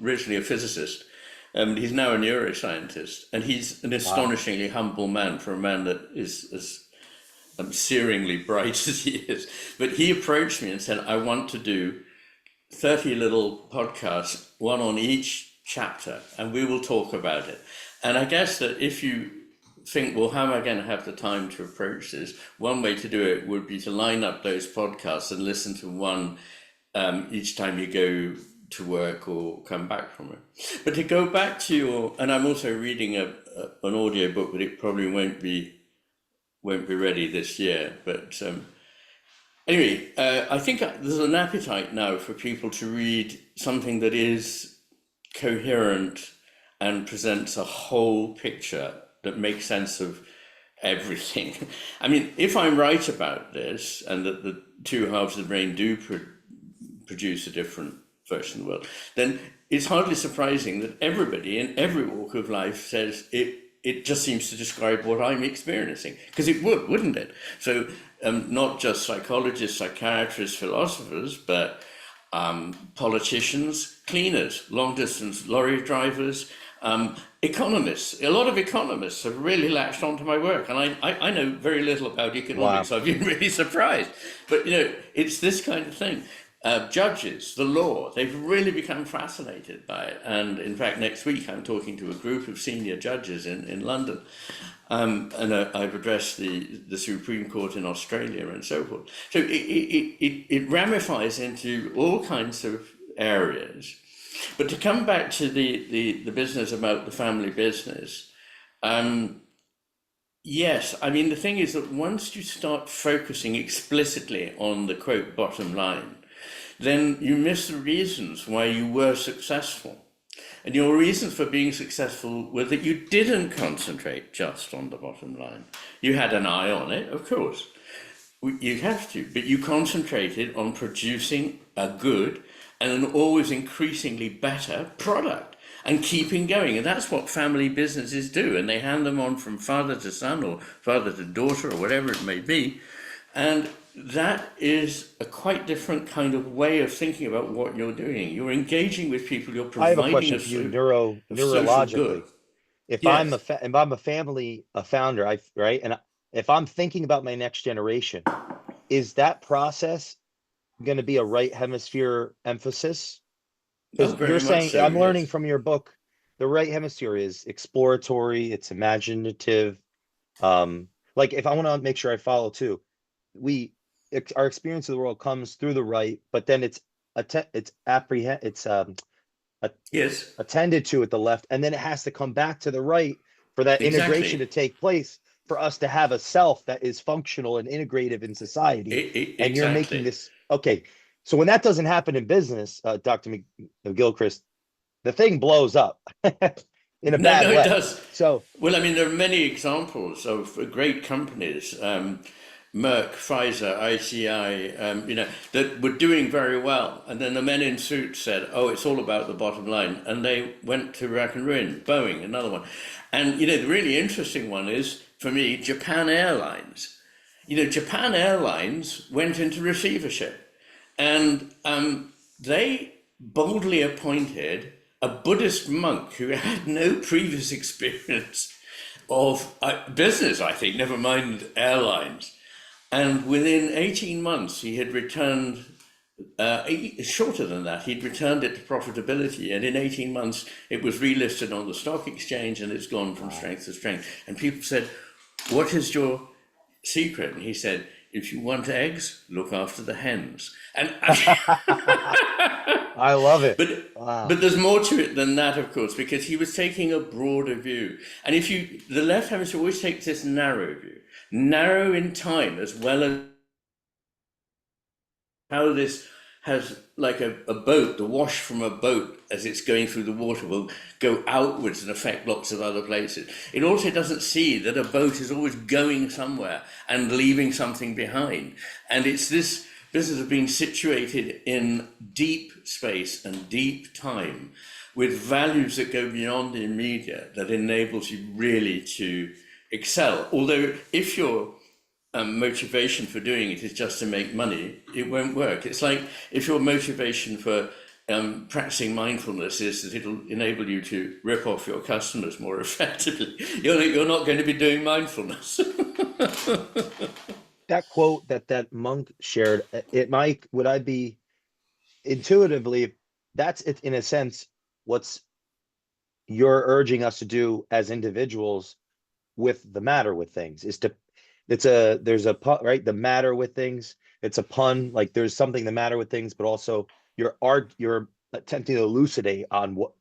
originally a physicist. He's now a neuroscientist, and he's an Wow. astonishingly humble man for a man that is as searingly bright as he is. But he approached me and said, "I want to do 30 little podcasts, one on each chapter, and we will talk about it." And I guess that if you think, well, how am I going to have the time to approach this? One way to do it would be to line up those podcasts and listen to one each time you go to work or come back from it. But to go back to and I'm also reading an audio book, but it probably won't be ready this year. But anyway, I think there's an appetite now for people to read something that is coherent and presents a whole picture that makes sense of everything. I mean, if I'm right about this, and that the two halves of the brain do produce a different version of the world, then it's hardly surprising that everybody in every walk of life says it just seems to describe what I'm experiencing, because it wouldn't it? So not just psychologists, psychiatrists, philosophers, but politicians, cleaners, long distance lorry drivers, economists. A lot of economists have really latched onto my work, and I know very little about economics. Wow. So I've been really surprised. But it's this kind of thing. Judges, the law, they've really become fascinated by it. And in fact, next week I'm talking to a group of senior judges in London. And I've addressed the Supreme Court in Australia and so forth. So it ramifies into all kinds of areas. But to come back to the business about the family business, yes, I mean, the thing is that once you start focusing explicitly on the quote bottom line, then you miss the reasons why you were successful. And your reasons for being successful were that you didn't concentrate just on the bottom line. You had an eye on it, of course. You have to, but you concentrated on producing a good and an always increasingly better product and keeping going. And that's what family businesses do. And they hand them on from father to son or father to daughter or whatever it may be. And that is a quite different kind of way of thinking about what you're doing. You're engaging with people, you're I have a providing question for you, of social good. neurologically. If Yes, I'm a family a founder, right, and if I'm thinking about my next generation, is that process going to be a right hemisphere emphasis? oh, Because you're very much saying so, I'm yes. learning from your book, the right hemisphere is exploratory, it's imaginative. Um, like if I want to make sure I follow too, we our experience of the world comes through the right, but then it's Yes, attended to at the left, and then it has to come back to the right for that integration exactly. to take place for us to have a self that is functional and integrative in society. And you're making Exactly. this okay. So when that doesn't happen in business, Dr. McGilchrist, the thing blows up in a No, bad no, it way. does. So Well, I mean, there are many examples of great companies, Merck, Pfizer, ICI, that were doing very well. And then the men in suits said, oh, it's all about the bottom line. And they went to rack and ruin. Boeing, another one. And, the really interesting one is, for me, Japan Airlines. Japan Airlines went into receivership. And they boldly appointed a Buddhist monk who had no previous experience of business, I think, never mind airlines. And within 18 months, he had returned, shorter than that, he'd returned it to profitability. And in 18 months, it was relisted on the stock exchange and it's gone from Wow. strength to strength. And people said, what is your secret? And he said, if you want eggs, look after the hens. And I love it. but Wow. but there's more to it than that, of course, because he was taking a broader view. And if you, the left hemisphere always takes this narrow view, narrow in time, as well as how this has, like a boat, the wash from a boat as it's going through the water will go outwards and affect lots of other places. It also doesn't see that a boat is always going somewhere and leaving something behind. And it's this business of being situated in deep space and deep time with values that go beyond the immediate that enables you really to excel. Although if your motivation for doing it is just to make money, it won't work. It's like if your motivation for practicing mindfulness is that it'll enable you to rip off your customers more effectively, you're not going to be doing mindfulness. That quote that monk shared, it might, would I be intuitively, that's it in a sense, what's you're urging us to do as individuals with the matter with things is to, there's a pun, right? The matter with things. It's a pun. Like there's something the matter with things, but also you're attempting to elucidate on what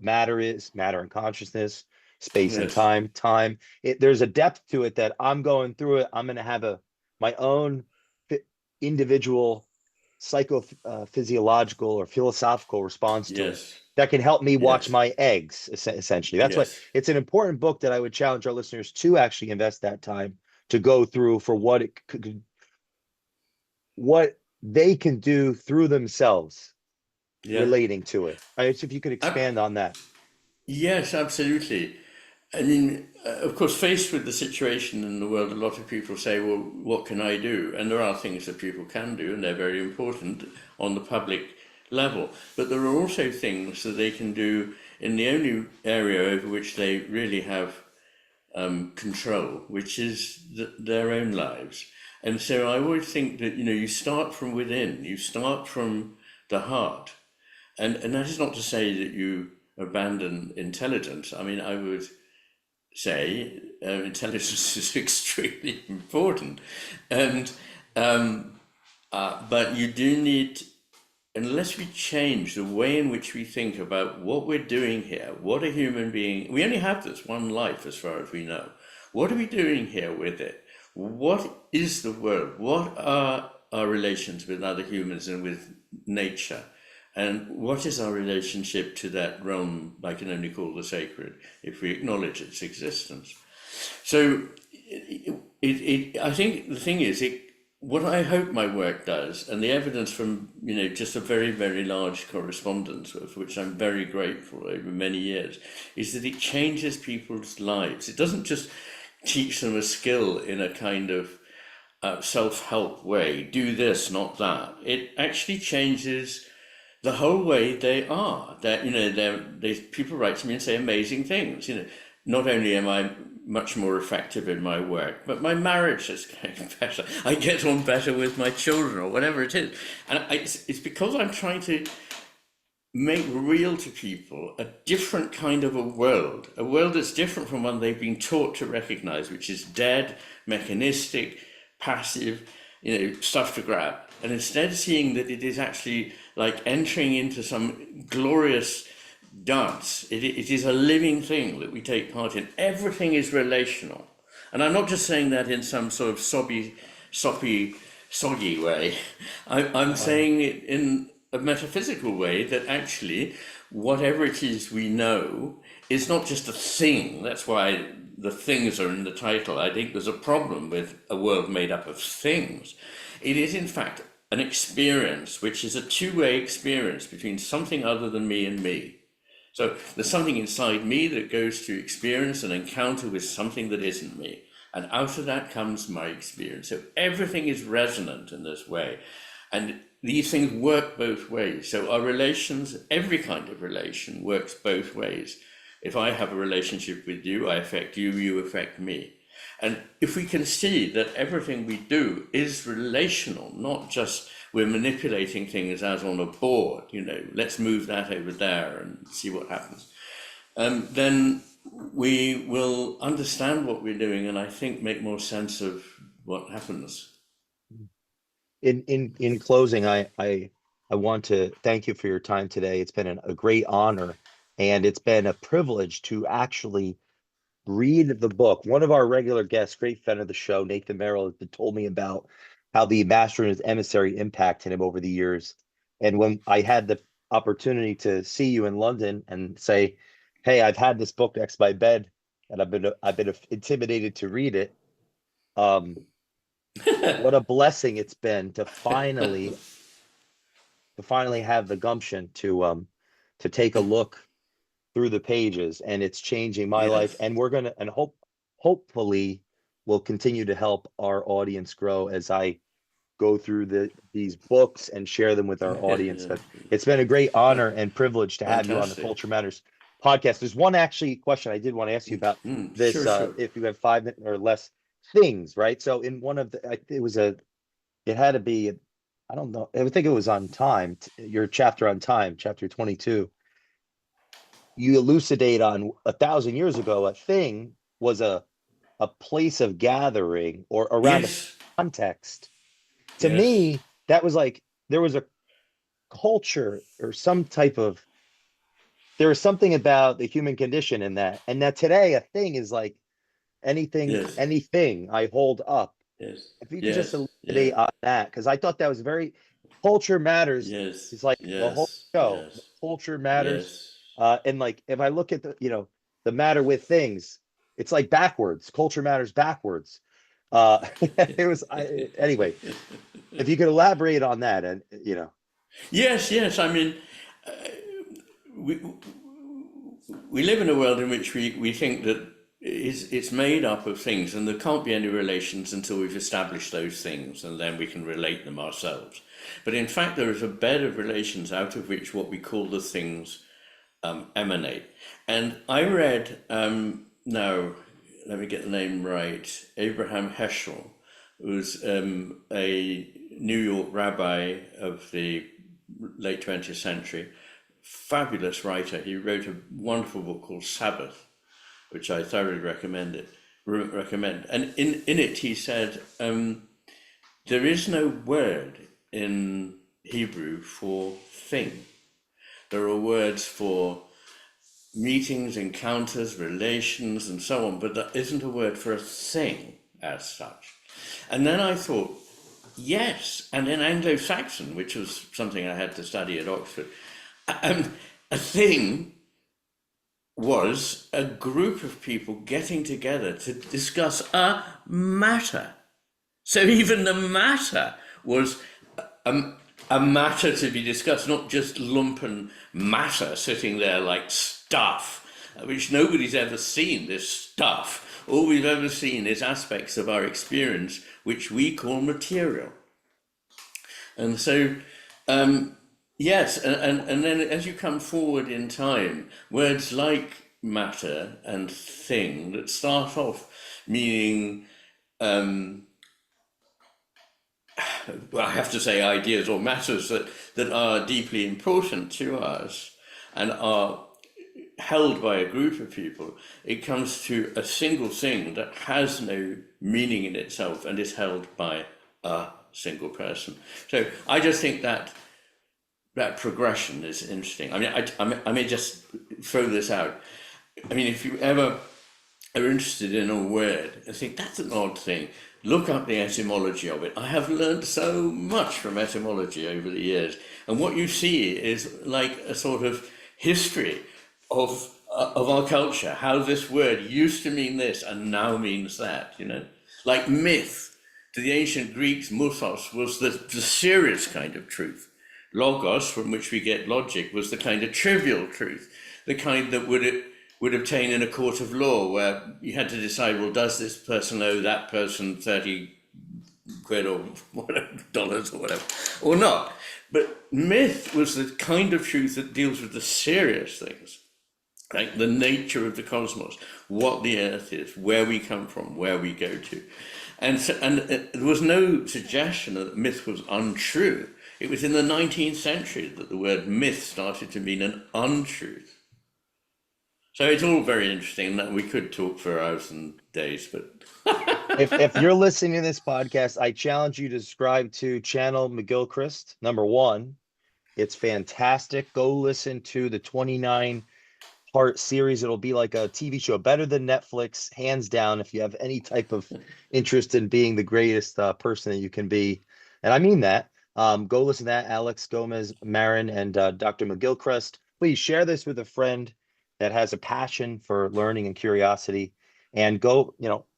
matter is, matter and consciousness, space and Yes, time. There's a depth to it that I'm going through it. I'm going to have my own individual psychophysiological or philosophical response to it yes, that can help me watch yes, my eggs, essentially. That's why yes. it's an important book that I would challenge our listeners to actually invest that time to go through for what it could, what they can do through themselves Yeah. relating to it. If you could Ab- expand on that. yes, absolutely. I mean, of course, faced with the situation in the world, a lot of people say, well, what can I do? And there are things that people can do, and they're very important on the public level. But there are also things that they can do in the only area over which they really have control, which is their own lives. And so I always think that, you start from within, you start from the heart. And that is not to say that you abandon intelligence. I mean, I would say intelligence is extremely important, and but you do need, unless we change the way in which we think about what we're doing here, what a human being, we only have this one life as far as we know. What are we doing here with it? What is the world? What are our relations with other humans and with nature? And what is our relationship to that realm I can only call the sacred if we acknowledge its existence? So I think the thing is, what I hope my work does, and the evidence from just a very, very large correspondence, for which I'm very grateful over many years, is that it changes people's lives. It doesn't just teach them a skill in a kind of self-help way, do this, not that. It actually changes the whole way they are. That people write to me and say amazing things. Not only am I much more effective in my work, but my marriage is getting better. I get on better with my children, or whatever it is, and it's because I'm trying to make real to people a different kind of a world that's different from one they've been taught to recognize, which is dead, mechanistic, passive, stuff to grab, and instead seeing that it is actually like entering into some glorious dance. It is a living thing that we take part in. Everything is relational. And I'm not just saying that in some sort of soppy, soggy way. I'm saying it in a metaphysical way, that actually whatever it is we know is not just a thing. That's why the things are in the title. I think there's a problem with a world made up of things. It is in fact an experience, which is a two-way experience between something other than me and me. So there's something inside me that goes to experience an encounter with something that isn't me. And out of that comes my experience. So everything is resonant in this way. And these things work both ways. So our relations, every kind of relation, works both ways. If I have a relationship with you, I affect you, you affect me. And if we can see that everything we do is relational, not just we're manipulating things as on a board, let's move that over there and see what happens, then we will understand what we're doing and I think make more sense of what happens. In closing, I want to thank you for your time today. It's been a great honor, and it's been a privilege to actually read the book. One of our regular guests, great friend of the show, Nathan Merrill, has told me about how the Master and his Emissary impacted him over the years. And when I had the opportunity to see you in London and say, "Hey, I've had this book next to my bed, and I've been intimidated to read it." Um, what a blessing it's been to finally have the gumption to take a look through the pages, and it's changing my life, Yes. and we're gonna and hopefully will continue to help our audience grow as I go through these books and share them with our audience. But it's been a great honor and privilege to have you on the Fantastic. Culture Matters podcast. There's one actually question I did want to ask you about this, Sure, sure. if you have 5 minutes or less, things, right? So in one of the, it had to be, I don't know, I think it was on time, your chapter on time, chapter 22. You elucidate on 1,000 years ago, a thing was a place of gathering or around a Yes, context. To yes, me, that was like there was a culture or some type of, there was something about the human condition in that. And that today a thing is like yes, anything I hold up. yes, If you could just yes, yeah, elucidate on that, because I thought that was very, culture matters yes, is like the whole yes, show. yes, Culture matters. yes. And like if I look at the matter with things, it's like backwards. Culture matters backwards. Anyway, if you could elaborate on that, and Yes, yes. I mean, we we live in a world in which we think that it's made up of things, and there can't be any relations until we've established those things, and then we can relate them ourselves. But in fact, there is a bed of relations out of which what we call the things emanate. And I read, now, let me get the name right, Abraham Heschel, who's a New York rabbi of the late 20th century, fabulous writer. He wrote a wonderful book called Sabbath, which I thoroughly recommend. And in it, he said, there is no word in Hebrew for thing. There are words for meetings, encounters, relations, and so on, but there isn't a word for a thing as such. And then I thought, yes, and in Anglo-Saxon, which was something I had to study at Oxford, a thing was a group of people getting together to discuss a matter. So even the matter was a, a matter to be discussed, not just lumpen matter sitting there like stuff, which nobody's ever seen, this stuff. All we've ever seen is aspects of our experience, which we call material. And so, yes, and then as you come forward in time, words like matter and thing that start off meaning, well, I have to say ideas or matters that are deeply important to us and are held by a group of people, it comes to a single thing that has no meaning in itself and is held by a single person. So I just think that that progression is interesting. I mean, I may just throw this out. I mean, if you ever are interested in a word and think that's an odd thing, look up the etymology of it. I have learned so much from etymology over the years, and what you see is like a sort of history of our culture, how this word used to mean this and now means that, like myth. To the ancient Greeks, muthos was the serious kind of truth. Logos, from which we get logic, was the kind of trivial truth, the kind that would obtain in a court of law, where you had to decide, well, does this person owe that person 30 quid or whatever, dollars or whatever, or not? But myth was the kind of truth that deals with the serious things. like the nature of the cosmos, what the Earth is, where we come from, where we go to. There was no suggestion that myth was untrue. It was in the 19th century that the word myth started to mean an untruth. So it's all very interesting that we could talk for hours and days, but If you're listening to this podcast, I challenge you to subscribe to channel McGilchrist. Number one, it's fantastic. Go listen to the 29-part series. It'll be like a TV show, better than Netflix, hands down. If you have any type of interest in being the greatest person that you can be, and I mean that, go listen to that. Alex Gomez, Marin, and Dr. McGilchrist. Please share this with a friend that has a passion for learning and curiosity, and go,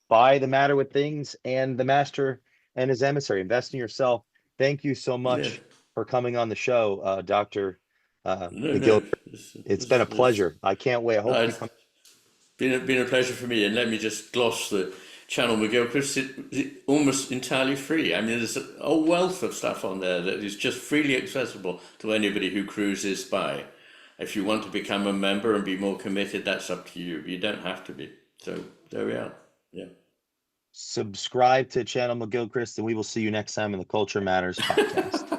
buy The Matter with Things and The Master and His Emissary. Invest in yourself. Thank you so yeah, much for coming on the show, Dr. no. McGill. It's been a pleasure. I can't wait. I hope you It's come. been a pleasure for me. And let me just gloss the channel McGilchrist. It's almost entirely free. I mean, there's a wealth of stuff on there that is just freely accessible to anybody who cruises by. If you want to become a member and be more committed, that's up to you. You don't have to be. So there we are. Yeah. Subscribe to channel McGilchrist, and we will see you next time in the Culture Matters podcast.